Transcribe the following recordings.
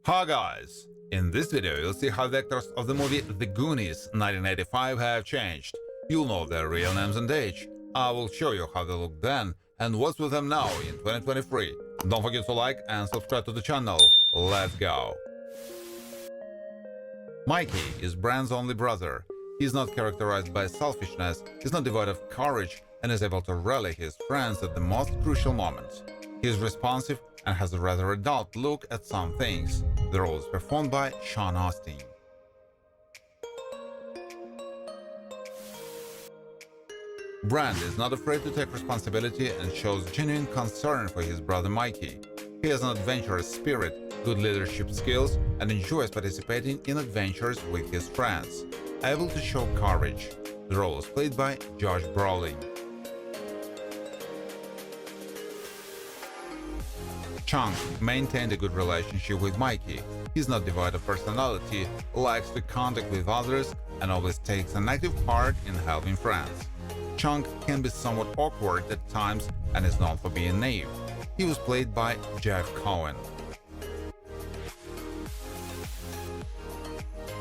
Hi guys! In this video you'll see how the actors of the movie The Goonies 1985 have changed. You'll know their real names and age. I will show you how they look then and what's with them now in 2023. Don't forget to like and subscribe to the channel. Let's go! Mikey is Brand's only brother. He's not characterized by selfishness, he's not devoid of courage, and is able to rally his friends at the most crucial moments. He is responsive and has a rather adult look at some things. The role is performed by Sean Astin. Brand is not afraid to take responsibility and shows genuine concern for his brother Mikey. He has an adventurous spirit, good leadership skills, and enjoys participating in adventures with his friends. Able to show courage. The role is played by Josh Brolin. Chunk maintained a good relationship with Mikey. He's not devoid of personality, likes to contact with others, and always takes an active part in helping friends. Chunk can be somewhat awkward at times and is known for being naive. He was played by Jeff Cohen.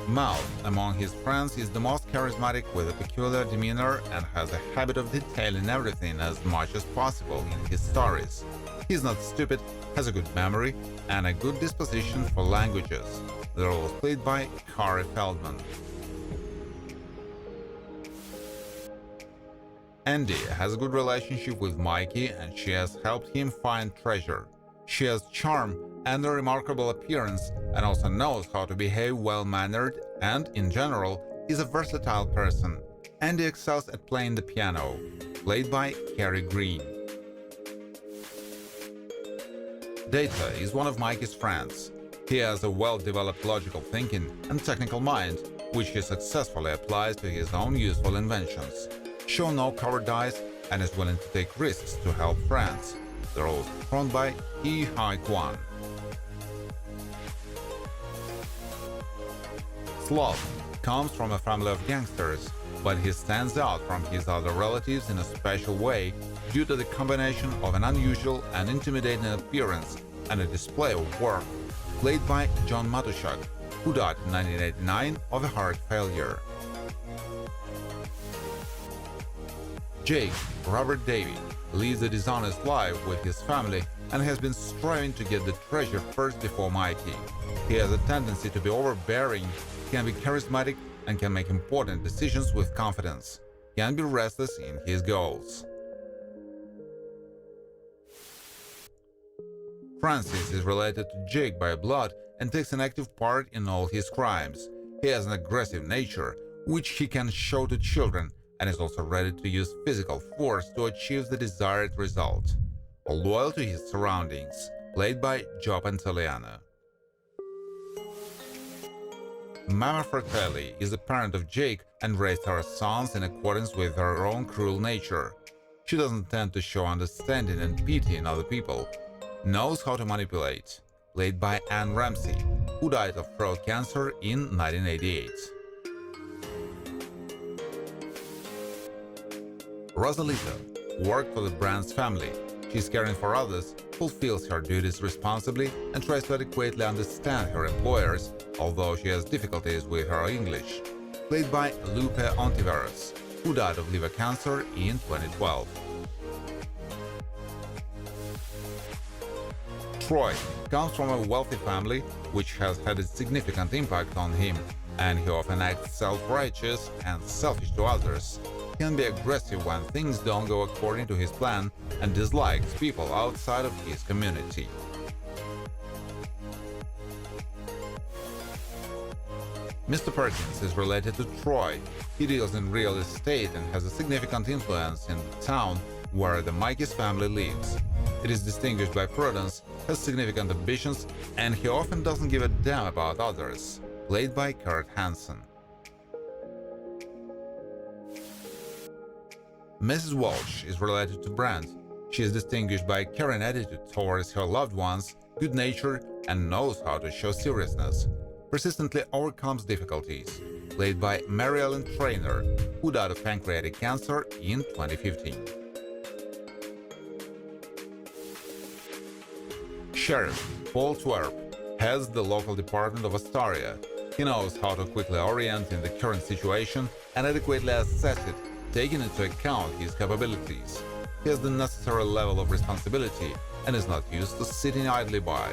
Mal, among his friends, is the most charismatic with a peculiar demeanor and has a habit of detailing everything as much as possible in his stories. He's not stupid, has a good memory, and a good disposition for languages. The role was played by Corey Feldman. Andy has a good relationship with Mikey and she has helped him find treasure. She has charm and a remarkable appearance and also knows how to behave well-mannered and, in general, is a versatile person. Andy excels at playing the piano, played by Kerry Green. Data is one of Mikey's friends. He has a well-developed logical thinking and technical mind, which he successfully applies to his own useful inventions. Shows no cowardice and is willing to take risks to help friends. The role is performed by Hee Hai Kwan. Sloth comes from a family of gangsters, but he stands out from his other relatives in a special way due to the combination of an unusual and intimidating appearance and a display of work, played by John Matushak, who died in 1989 of a heart failure. Jake, Robert Davey, leads a dishonest life with his family and has been striving to get the treasure first before Mikey. He has a tendency to be overbearing, can be charismatic, and can make important decisions with confidence. Can be restless in his goals. Francis is related to Jake by blood and takes an active part in all his crimes. He has an aggressive nature, which he can show to children, and is also ready to use physical force to achieve the desired result. Loyal to his surroundings, played by Joe Pantoliano. Mama Fratellis is the parent of Jake and raised her sons in accordance with her own cruel nature. She doesn't tend to show understanding and pity in other people. Knows how to manipulate, played by Anne Ramsey, who died of throat cancer in 1988. Rosalita worked for the Brand's family. She's caring for others, fulfills her duties responsibly, and tries to adequately understand her employers, although she has difficulties with her English. Played by Lupe Ontiveros, who died of liver cancer in 2012. Troy comes from a wealthy family, which has had a significant impact on him, and he often acts self-righteous and selfish to others. He can be aggressive when things don't go according to his plan and dislikes people outside of his community. Mr. Perkins is related to Troy. He deals in real estate and has a significant influence in the town where the Mikey's family lives. It is distinguished by prudence, has significant ambitions, and he often doesn't give a damn about others, played by Kurt Hansen. Mrs. Walsh is related to Brand. She is distinguished by a caring attitude towards her loved ones, good nature, and knows how to show seriousness. Persistently overcomes difficulties, played by Mary Ellen Trainor, who died of pancreatic cancer in 2015. Sheriff Paul Twerp heads the local department of Astoria. He knows how to quickly orient in the current situation and adequately assess it, taking into account his capabilities. He has the necessary level of responsibility and is not used to sitting idly by.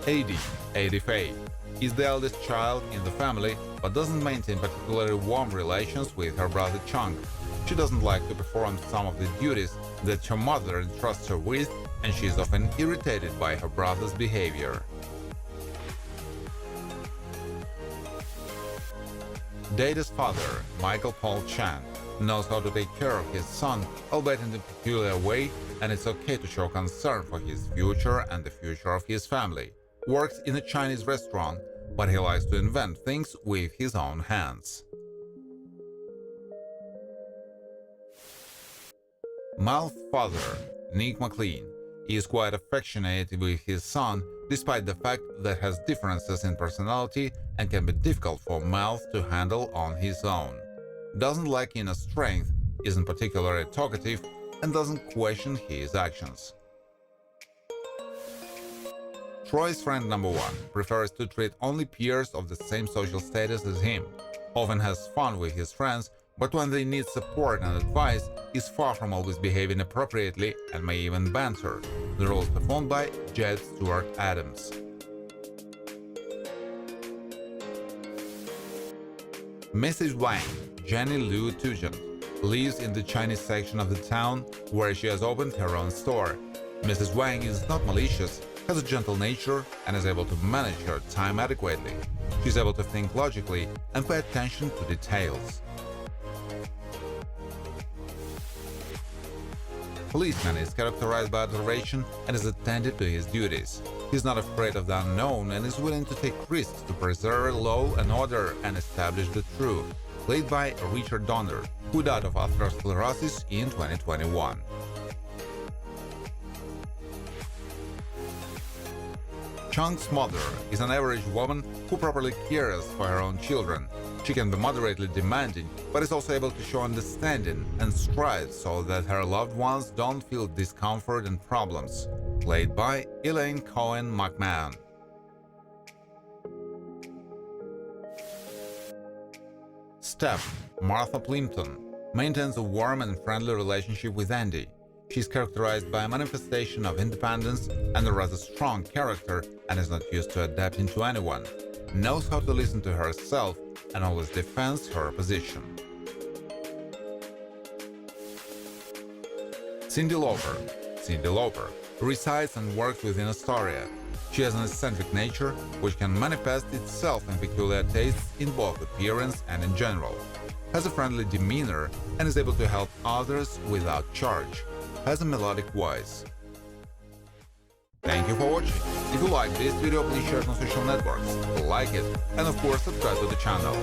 Adi Faye is the eldest child in the family but doesn't maintain particularly warm relations with her brother Chung. She doesn't like to perform some of the duties that her mother entrusts her with, and she is often irritated by her brother's behavior. Data's father, Michael Paul Chan, knows how to take care of his son, albeit in a peculiar way, and it's okay to show concern for his future and the future of his family. Works in a Chinese restaurant, but he likes to invent things with his own hands. Mal's father, Nick McLean, is quite affectionate with his son, despite the fact that has differences in personality and can be difficult for Mal to handle on his own. Doesn't lack inner strength, isn't particularly talkative, and doesn't question his actions. Troy's friend number one prefers to treat only peers of the same social status as him, often has fun with his friends, but when they need support and advice, is far from always behaving appropriately and may even banter. The role is performed by Jed Stewart Adams. Mrs. Wang, Jenny Liu Tujin, lives in the Chinese section of the town where she has opened her own store. Mrs. Wang is not malicious, has a gentle nature, and is able to manage her time adequately. She's able to think logically and pay attention to details. Policeman is characterized by observation and is attentive to his duties. He's not afraid of the unknown and is willing to take risks to preserve law and order and establish the truth. Played by Richard Donner, who died of atherosclerosis in 2021. Chung's mother is an average woman who properly cares for her own children. She can be moderately demanding, but is also able to show understanding and strive so that her loved ones don't feel discomfort and problems. Played by Elaine Cohen McMahon. Steph, Martha Plimpton, maintains a warm and friendly relationship with Andy. She is characterized by a manifestation of independence and a rather strong character and is not used to adapting to anyone. Knows how to listen to herself and always defends her position. Cyndi Lauper resides and works within Astoria. She has an eccentric nature, which can manifest itself in peculiar tastes in both appearance and in general. Has a friendly demeanor and is able to help others without charge. Has a melodic voice. Thank you for watching. If you like this video, please share it on social networks, like it, and of course subscribe to the channel.